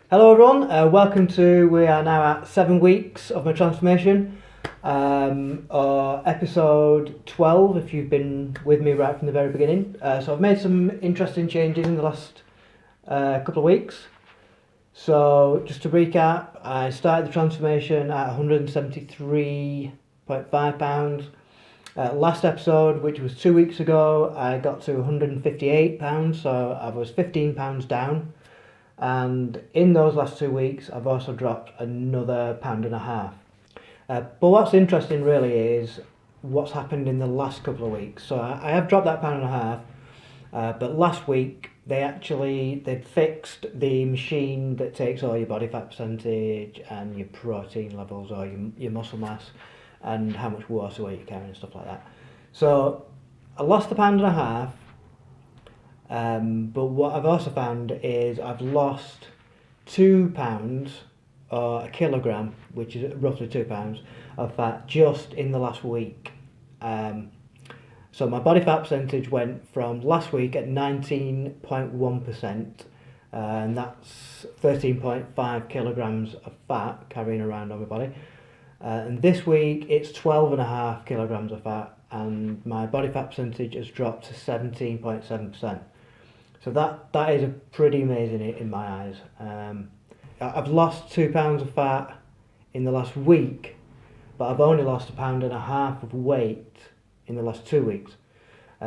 Hello everyone, we are now at 7 weeks of my transformation, or episode 12 if you've been with me right from the very beginning. So I've made some interesting changes in the last couple of weeks. So just to recap, I started the transformation at £173.5. Last episode, which was 2 weeks ago, I got to £158, so I was £15 down. And in those last 2 weeks, I've also dropped another £1.50. But what's interesting really is what's happened in the last couple of weeks. So I have dropped that £1.50, but last week they'd fixed the machine that takes all your body fat percentage and your protein levels or your muscle mass and how much water weight you're carrying and stuff like that. So I lost the £1.50. But what I've also found is I've lost £2 or a kilogram, which is roughly £2 of fat just in the last week. So my body fat percentage went from last week at 19.1%, and that's 13.5 kilograms of fat carrying around on my body. And this week it's 12.5 kilograms of fat, and my body fat percentage has dropped to 17.7%. So that is a pretty amazing in my eyes. I've lost £2 of fat in the last week, but I've only lost £1.50 of weight in the last 2 weeks.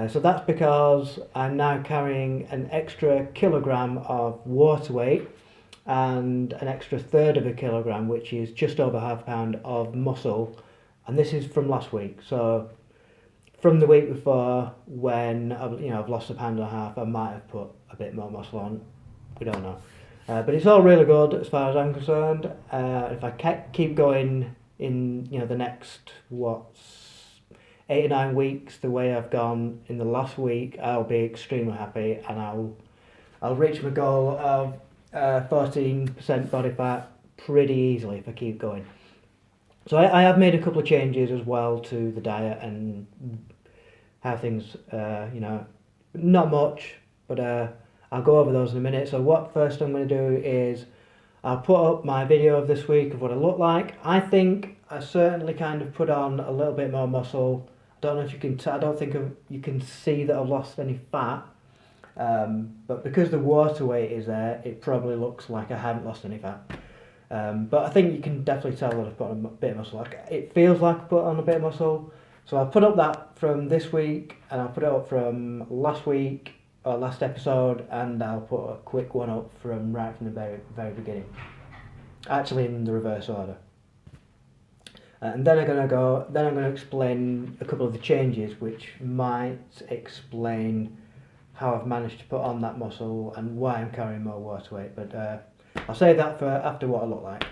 So that's because I'm now carrying an extra kilogram of water weight and an extra third of a kilogram, which is just over half a pound of muscle, and this is from last week. So from the week before, when I've lost £1.50, I might have put a bit more muscle on. We don't know, but it's all really good as far as I'm concerned. If I keep going in, the next 8 or 9 weeks, the way I've gone in the last week, I'll be extremely happy, and I'll reach my goal of 14% body fat pretty easily if I keep going. So I have made a couple of changes as well to the diet and how things, not much, but I'll go over those in a minute. So what first I'm going to do is I'll put up my video of this week of what I look like. I think I certainly kind of put on a little bit more muscle. I don't know if you can I don't think you can see that I've lost any fat. But because the water weight is there, it probably looks like I haven't lost any fat. But I think you can definitely tell that I've put on a bit of muscle. It feels like I put on a bit of muscle. So I'll put up that from this week, and I'll put it up from last week, or last episode, and I'll put a quick one up from right from the very, very beginning. Actually in the reverse order. And then I'm going to explain a couple of the changes which might explain how I've managed to put on that muscle and why I'm carrying more water weight. But I'll save that for after what I look like.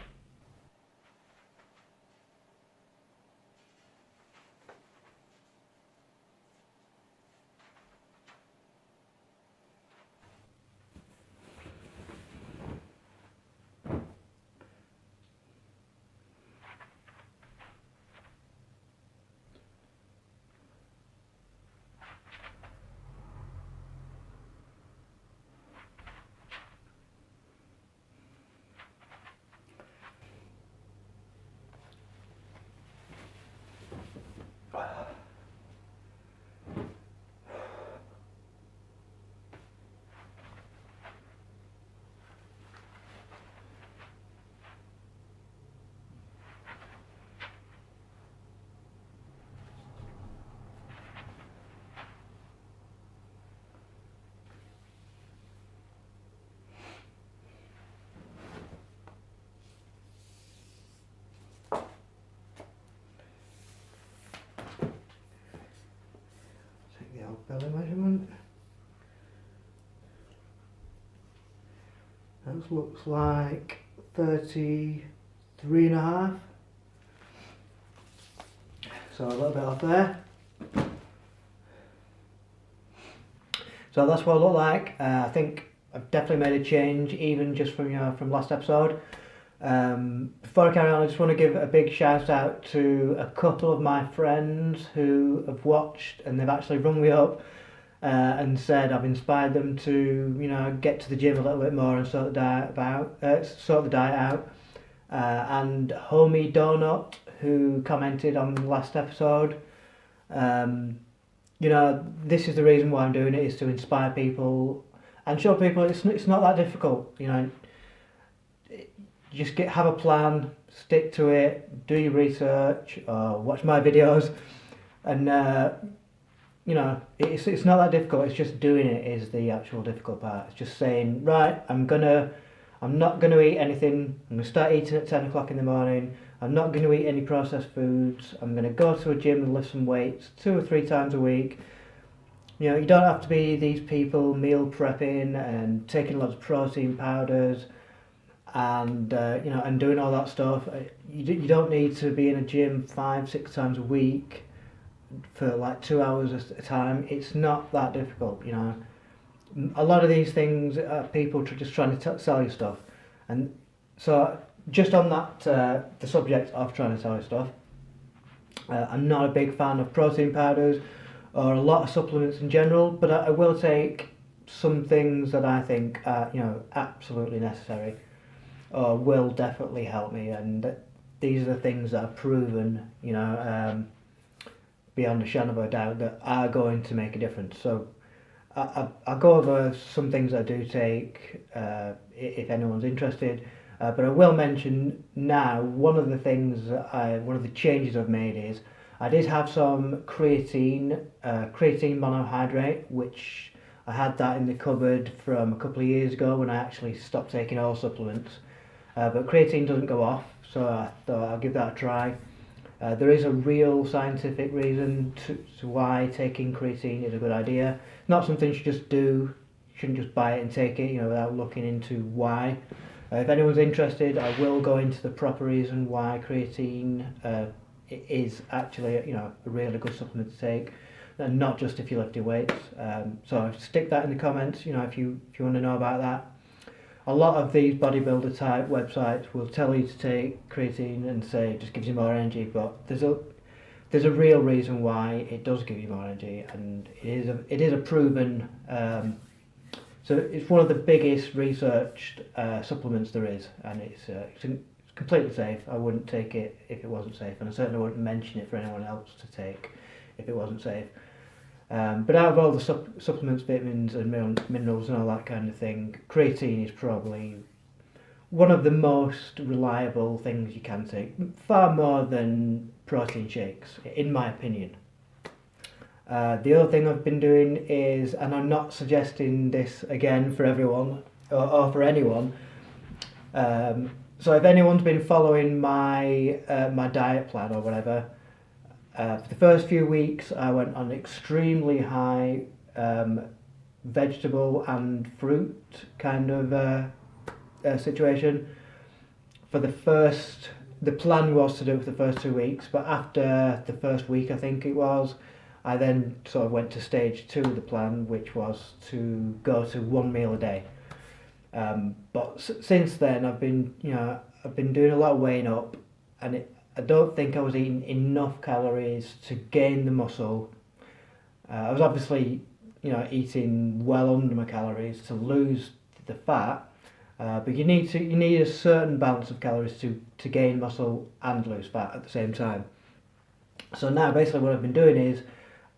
Take the old belly measurement. That looks like 33.5. So a little bit off there. So that's what I look like. I think I've definitely made a change, even just from last episode. Before I carry on, I just want to give a big shout out to a couple of my friends who have watched, and they've actually rung me up and said I've inspired them to, get to the gym a little bit more and sort the diet out. And Homie Donut, who commented on the last episode, this is the reason why I'm doing it, is to inspire people and show people it's not that difficult. Just have a plan, stick to it, do your research, watch my videos, and it's not that difficult. It's just doing it is the actual difficult part. It's just saying, right, I'm not gonna eat anything. I'm gonna start eating at 10 o'clock in the morning. I'm not gonna eat any processed foods. I'm gonna go to a gym and lift some weights 2 or 3 times a week. You don't have to be these people meal prepping and taking lots of protein powders and and doing all that stuff. You don't need to be in a gym 5-6 times a week for like 2 hours at a time. It's not that difficult. A lot of these things are people just trying to sell you stuff, and so just on that the subject of trying to sell you stuff, I'm not a big fan of protein powders or a lot of supplements in general, but I will take some things that I think are absolutely necessary or will definitely help me, and these are the things that are proven beyond a shadow of a doubt that are going to make a difference. So I'll go over some things I do take if anyone's interested, but I will mention now one of the changes I've made is I did have some creatine monohydrate, which I had that in the cupboard from a couple of years ago when I actually stopped taking all supplements. But creatine doesn't go off, so I thought I'll give that a try. There is a real scientific reason to why taking creatine is a good idea. Not something you should just do. You shouldn't just buy it and take it, without looking into why. If anyone's interested, I will go into the proper reason why creatine is actually a really good supplement to take, and not just if you're lifting weights. So stick that in the comments, if you want to know about that. A lot of these bodybuilder type websites will tell you to take creatine and say it just gives you more energy, but there's a real reason why it does give you more energy, and it is a proven. So it's one of the biggest researched supplements there is, and it's completely safe. I wouldn't take it if it wasn't safe, and I certainly wouldn't mention it for anyone else to take if it wasn't safe. But out of all the supplements, vitamins and minerals and all that kind of thing, creatine is probably one of the most reliable things you can take, far more than protein shakes, in my opinion. The other thing I've been doing is, and I'm not suggesting this again for everyone or for anyone, so if anyone's been following my my diet plan or whatever, for the first few weeks I went on extremely high vegetable and fruit kind of situation. The plan was to do it for the first 2 weeks, but after the first week, I think it was, I then sort of went to stage 2 of the plan, which was to go to 1 meal a day. But since then, I've been doing a lot of weighing up, and I don't think I was eating enough calories to gain the muscle. I was obviously, eating well under my calories to lose the fat, but you need a certain balance of calories to gain muscle and lose fat at the same time. So now basically what I've been doing is,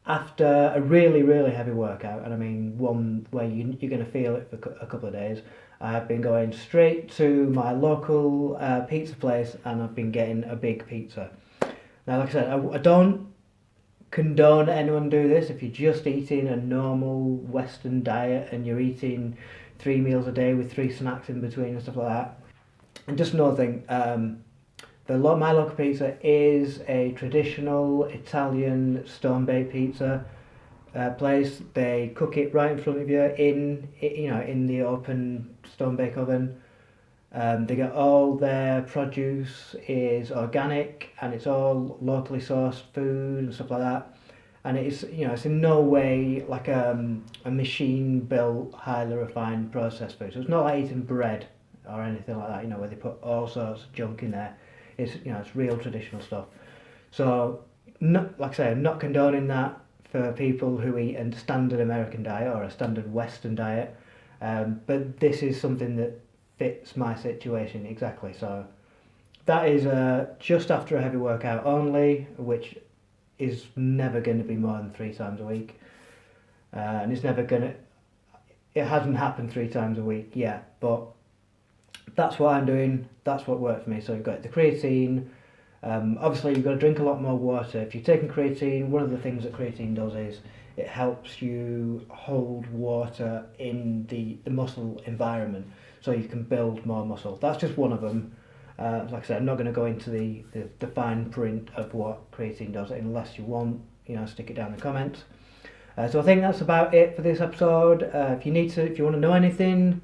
after a really, really heavy workout, and I mean one where you're going to feel it for a couple of days, I've been going straight to my local pizza place, and I've been getting a big pizza. Now, like I said, I don't condone anyone do this. If you're just eating a normal Western diet and you're eating 3 meals a day with 3 snacks in between and stuff like that, and just another thing, my local pizza is a traditional Italian stone-baked pizza place. They cook it right in front of you in the open stone-bake oven. They get all their produce is organic, and it's all locally sourced food and stuff like that. And it's in no way like a machine-built, highly refined processed food. So it's not like eating bread or anything like that. Where they put all sorts of junk in there. It's real traditional stuff. So, like I say, I'm not condoning that. for people who eat a standard American diet or a standard Western diet, but this is something that fits my situation exactly. So that is just after a heavy workout only, which is never going to be more than 3 times a week, and it's never going to. It hasn't happened 3 times a week yet, but that's what I'm doing. That's what worked for me. So you've got the creatine. Obviously, you've got to drink a lot more water. If you're taking creatine, one of the things that creatine does is it helps you hold water in the muscle environment, so you can build more muscle. That's just one of them. Like I said, I'm not going to go into the fine print of what creatine does unless you want. Stick it down in the comments. So I think that's about it for this episode. If you want to know anything,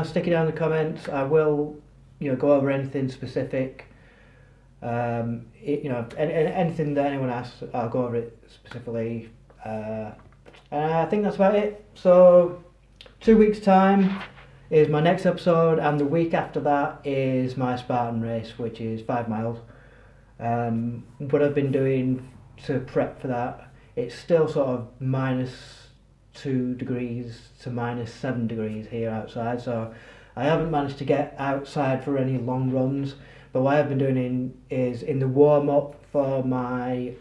stick it down in the comments. I will, go over anything specific. Anything that anyone asks, I'll go over it specifically. And I think that's about it. So 2 weeks' time is my next episode, and the week after that is my Spartan race, which is 5 miles. What I've been doing to prep for that, it's still sort of -2 degrees to -7 degrees here outside, so I haven't managed to get outside for any long runs. But what I've been doing is in the warm-up for my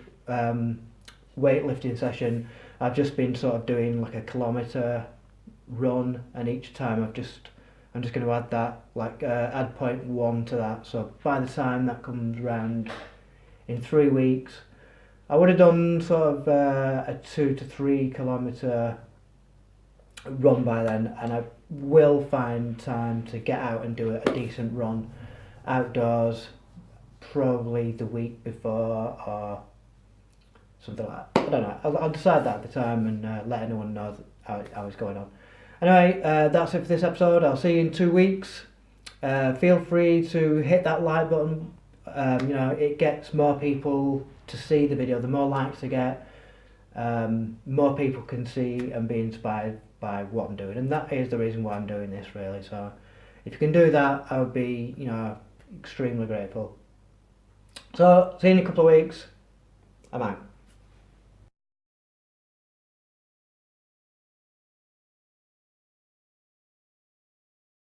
weightlifting session, I've just been sort of doing like a kilometre run, and each time I'm just going to add that, add 0.1 to that. So by the time that comes round in 3 weeks, I would have done sort of a 2 to 3 kilometre run by then, and I will find time to get out and do a decent run outdoors, probably the week before or something like that. I don't know. I'll decide that at the time and let anyone know how it's going on. Anyway, that's it for this episode. I'll see you in 2 weeks. Feel free to hit that like button. It gets more people to see the video. The more likes I get, more people can see and be inspired by what I'm doing, and that is the reason why I'm doing this, really. So if you can do that, I would be extremely grateful. So see you in a couple of weeks. I'm out.